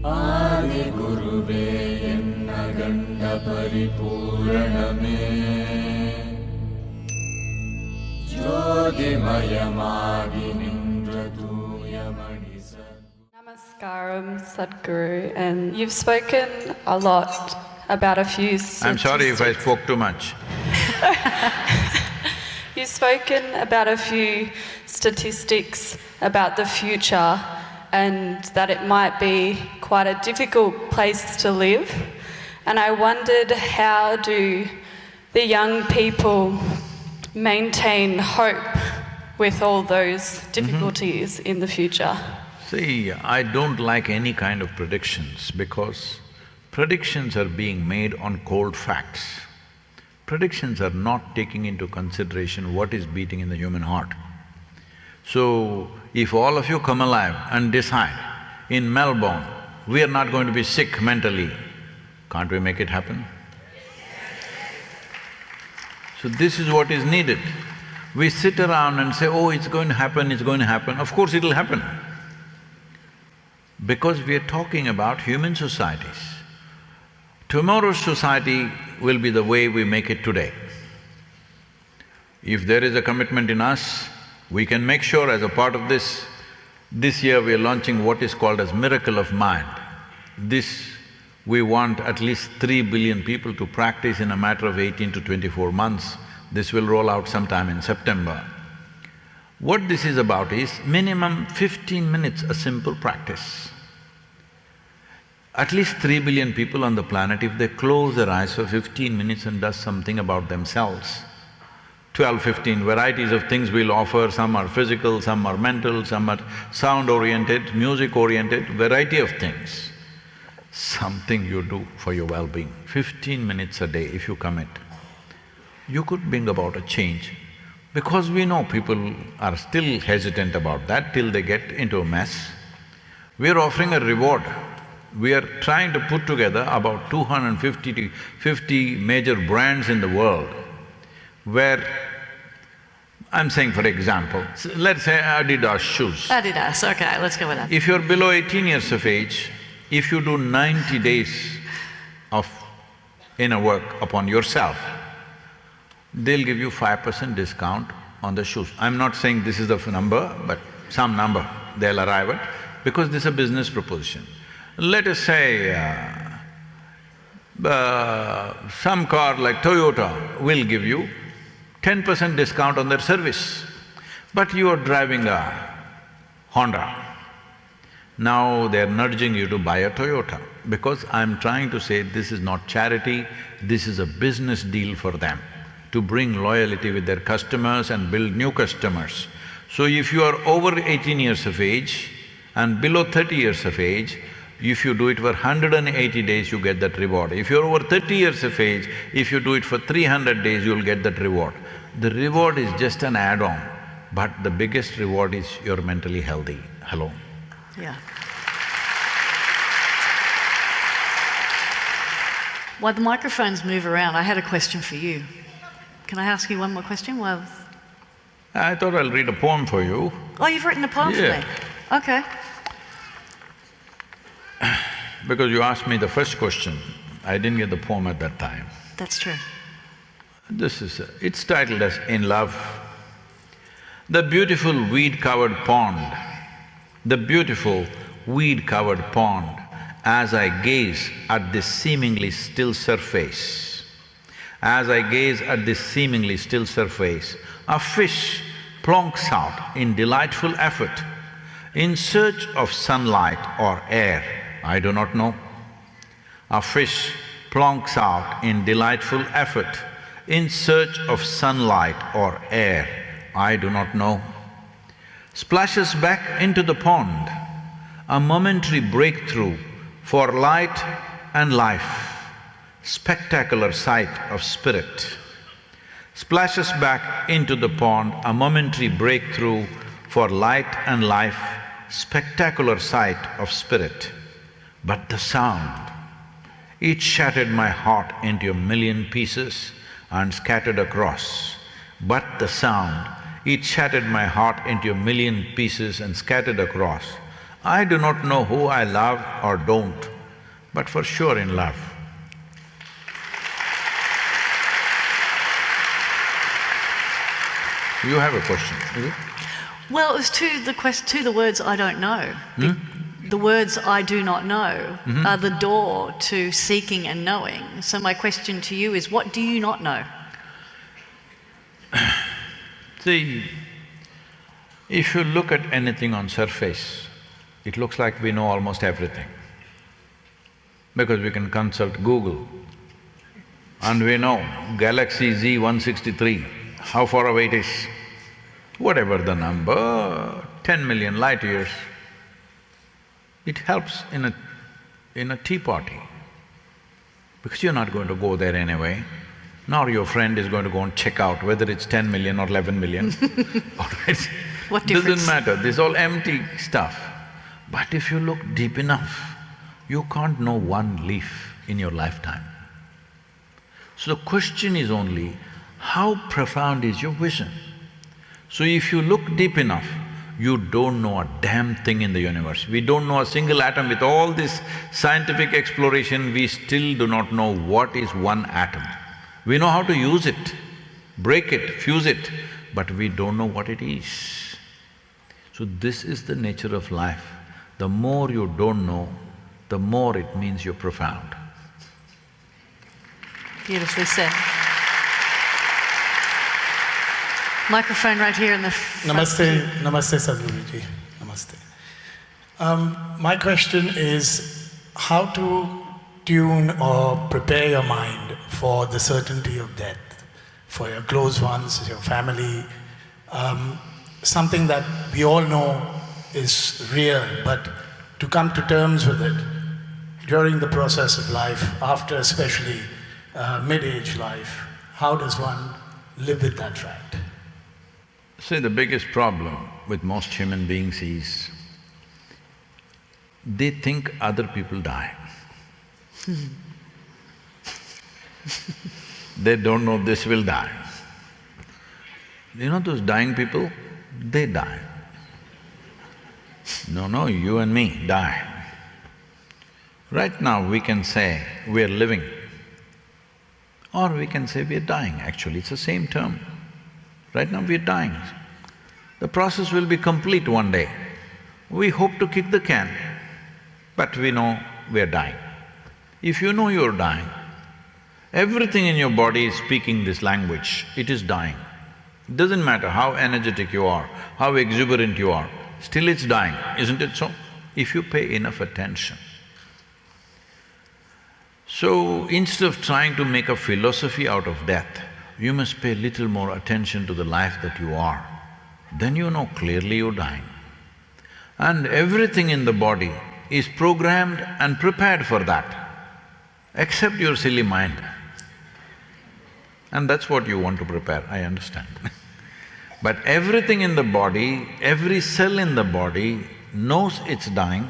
Adi Guruve enna ganda paripuraname Jyotimayamagi nindra tuyamani Namaskaram, Sadhguru, and you've spoken a lot about a few statistics. I'm sorry if I spoke too much. You've spoken about a few statistics about the future and that it might be quite a difficult place to live. And I wondered, how do the young people maintain hope with all those difficulties in the future? See, I don't like any kind of predictions because predictions are being made on cold facts. Predictions are not taking into consideration what is beating in the human heart. So, if all of you come alive and decide, in Melbourne, we are not going to be sick mentally, can't we make it happen? So this is what is needed. We sit around and say, oh, it's going to happen, it's going to happen. Of course it'll happen. Because we are talking about human societies. Tomorrow's society will be the way we make it today. If there is a commitment in us, we can make sure as a part of this year we are launching what is called as Miracle of Mind. This, we want at least 3 billion people to practice in a matter of 18 to 24 months. This will roll out sometime in September. What this is about is minimum 15 minutes, a simple practice. At least 3 billion people on the planet, if they close their eyes for 15 minutes and does something about themselves, 12, 15 varieties of things we'll offer, some are physical, some are mental, some are sound-oriented, music-oriented, variety of things. Something you do for your well-being, 15 minutes a day if you commit, you could bring about a change. Because we know people are still hesitant about that till they get into a mess. We are offering a reward. We are trying to put together about 250 to 50 major brands in the world where… I'm saying for example, let's say Adidas shoes. Adidas, okay, let's go with that. If you're below 18 years of age, if you do 90 days of inner work upon yourself, they'll give you 5% discount on the shoes. I'm not saying this is the number, but some number they'll arrive at, because this is a business proposition. Let us say, some car like Toyota will give you 10% discount on their service, but you are driving a Honda. Now they're nudging you to buy a Toyota, because I'm trying to say this is not charity, this is a business deal for them, to bring loyalty with their customers and build new customers. So if you are over 18 years of age and below 30 years of age, if you do it for 180 days, you get that reward. If you're over 30 years of age, if you do it for 300 days, you'll get that reward. The reward is just an add-on, but the biggest reward is you're mentally healthy. Hello? Yeah. While the microphones move around, I had a question for you. Can I ask you one more question? Well, I thought I'll read a poem for you. oh, you've written a poem for me? Okay. Because you asked me the first question, I didn't get the poem at that time. That's true. It's titled as In Love. The beautiful weed-covered pond, the beautiful weed-covered pond, as I gaze at this seemingly still surface, as I gaze at this seemingly still surface, a fish plonks out in delightful effort, in search of sunlight or air, I do not know. A fish plonks out in delightful effort, in search of sunlight or air, I do not know. Splashes back into the pond, a momentary breakthrough for light and life, spectacular sight of spirit. Splashes back into the pond, a momentary breakthrough for light and life, spectacular sight of spirit. But the sound, it shattered my heart into a million pieces and scattered across. But the sound, it shattered my heart into a million pieces and scattered across. I do not know who I love or don't, but for sure in love. You have a question, is it? Well, it's to the words I don't know. The words I do not know are the door to seeking and knowing. So my question to you is, what do you not know? See, if you look at anything on surface, it looks like we know almost everything. Because we can consult Google and we know Galaxy Z163, how far away it is. Whatever the number, 10 million light years. It helps in a tea party, because you're not going to go there anyway, nor your friend is going to go and check out whether it's 10 million or 11 million. All right? What difference? Doesn't matter, this is all empty stuff. But if you look deep enough, you can't know one leaf in your lifetime. So the question is only, how profound is your vision? So if you look deep enough, you don't know a damn thing in the universe. We don't know a single atom. With all this scientific exploration, we still do not know what is one atom. We know how to use it, break it, fuse it, but we don't know what it is. So this is the nature of life. The more you don't know, the more it means you're profound. Beautifully said. Microphone right here in the front. Namaste Sadhguruji, namaste. My question is how to tune or prepare your mind for the certainty of death, for your close ones, your family, something that we all know is real, but to come to terms with it during the process of life, after especially mid-age life, how does one live with that fact? See, the biggest problem with most human beings is, they think other people die. They don't know this will die. You know those dying people? They die. No, you and me die. Right now we can say we're living, or we can say we're dying. Actually, it's the same term. Right now we're dying. The process will be complete one day. We hope to kick the can, but we know we're dying. If you know you're dying, everything in your body is speaking this language, it is dying. It doesn't matter how energetic you are, how exuberant you are, still it's dying, isn't it so? If you pay enough attention. So instead of trying to make a philosophy out of death, you must pay little more attention to the life that you are. Then you know clearly you're dying. And everything in the body is programmed and prepared for that, except your silly mind. And that's what you want to prepare, I understand. But everything in the body, every cell in the body knows it's dying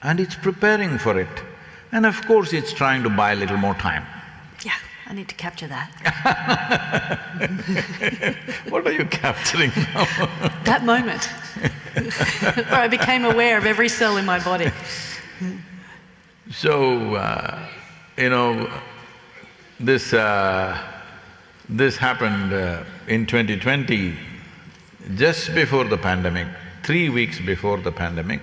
and it's preparing for it. And of course it's trying to buy a little more time. Yeah, I need to capture that. What are you capturing now? That moment where I became aware of every cell in my body. So, this happened in 2020, just before the pandemic, 3 weeks before the pandemic.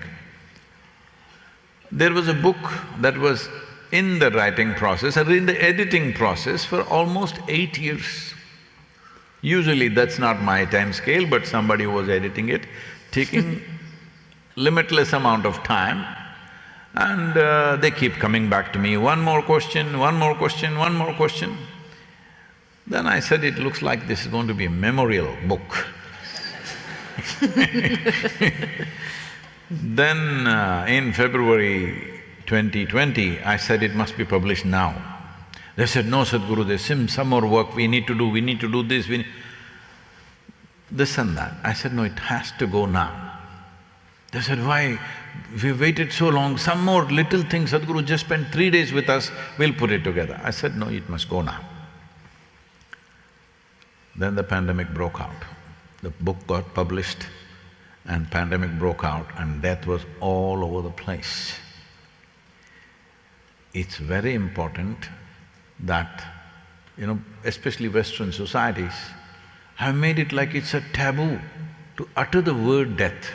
There was a book that was in the writing process or in the editing process for almost 8 years. Usually that's not my time scale, but somebody was editing it, taking limitless amount of time, and they keep coming back to me, one more question, one more question, one more question. Then I said, it looks like this is going to be a memorial book. Then in February 2020, I said it must be published now. They said, no Sadhguru, there's some more work we need to do this, this and that. I said, no, it has to go now. They said, why? We've waited so long, some more little things, Sadhguru, just spend 3 days with us, we'll put it together. I said, no, it must go now. Then the pandemic broke out. The book got published and pandemic broke out and death was all over the place. It's very important that, especially Western societies, have made it like it's a taboo to utter the word death.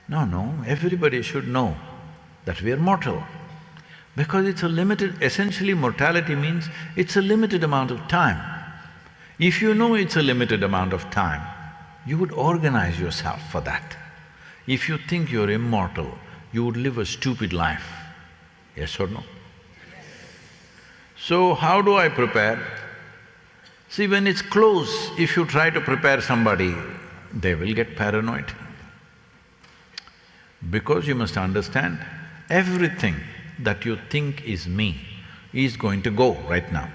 No, everybody should know that we are mortal. Because it's a limited… essentially mortality means it's a limited amount of time. If you know it's a limited amount of time, you would organize yourself for that. If you think you're immortal, you would live a stupid life. Yes or no? So how do I prepare? See, when it's close, if you try to prepare somebody, they will get paranoid. Because you must understand, everything that you think is me is going to go right now.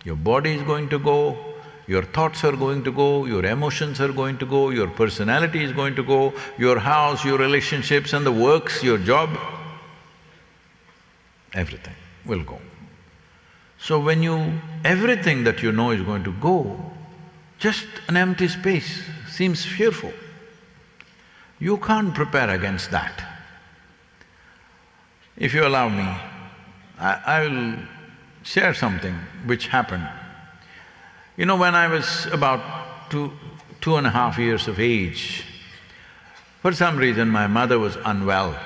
Your body is going to go, your thoughts are going to go, your emotions are going to go, your personality is going to go, your house, your relationships and the works, your job, everything will go. So when everything that you know is going to go, just an empty space seems fearful. You can't prepare against that. If you allow me, I will share something which happened. When I was about 2.5 years of age, for some reason my mother was unwell,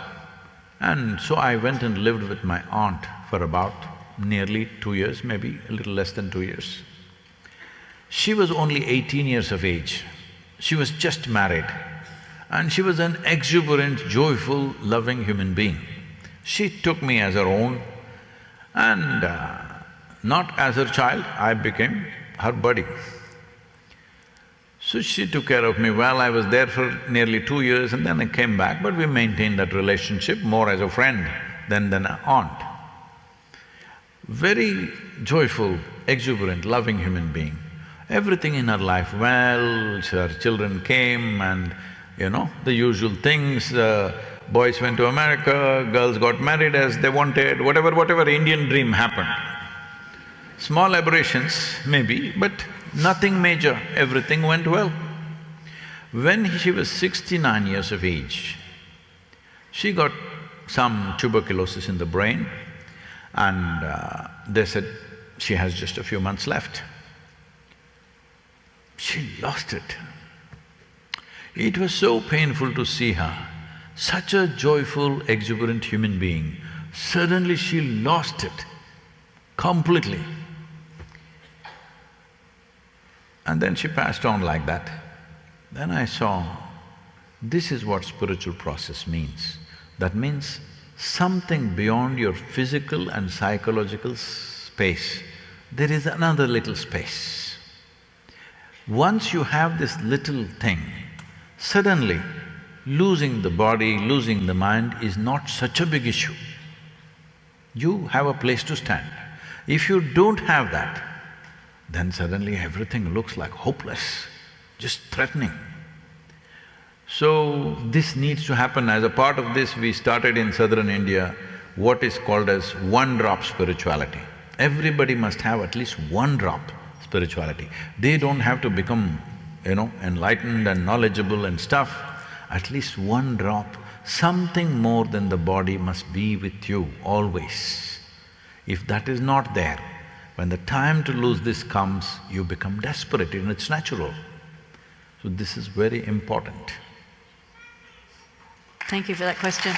and so I went and lived with my aunt for about nearly 2 years, maybe a little less than 2 years. She was only 18 years of age. She was just married, and she was an exuberant, joyful, loving human being. She took me as her own, and not as her child, I became her buddy. So she took care of me well. I was there for nearly 2 years and then I came back, but we maintained that relationship more as a friend than an aunt. Very joyful, exuberant, loving human being. Everything in her life well, her children came and the usual things, boys went to America, girls got married as they wanted, whatever Indian dream happened. Small aberrations maybe, but nothing major, everything went well. When she was 69 years of age, she got some tuberculosis in the brain and they said she has just a few months left. She lost it. It was so painful to see her, such a joyful, exuberant human being. Suddenly she lost it completely. And then she passed on like that. Then I saw, this is what spiritual process means. That means something beyond your physical and psychological space, there is another little space. Once you have this little thing, suddenly losing the body, losing the mind is not such a big issue. You have a place to stand. If you don't have that, then suddenly everything looks like hopeless, just threatening. So this needs to happen. As a part of this, we started in southern India what is called as one-drop spirituality. Everybody must have at least one drop spirituality. They don't have to become, enlightened and knowledgeable and stuff. At least one drop, something more than the body must be with you always. If that is not there, when the time to lose this comes, you become desperate and it's natural. So this is very important. Thank you for that question.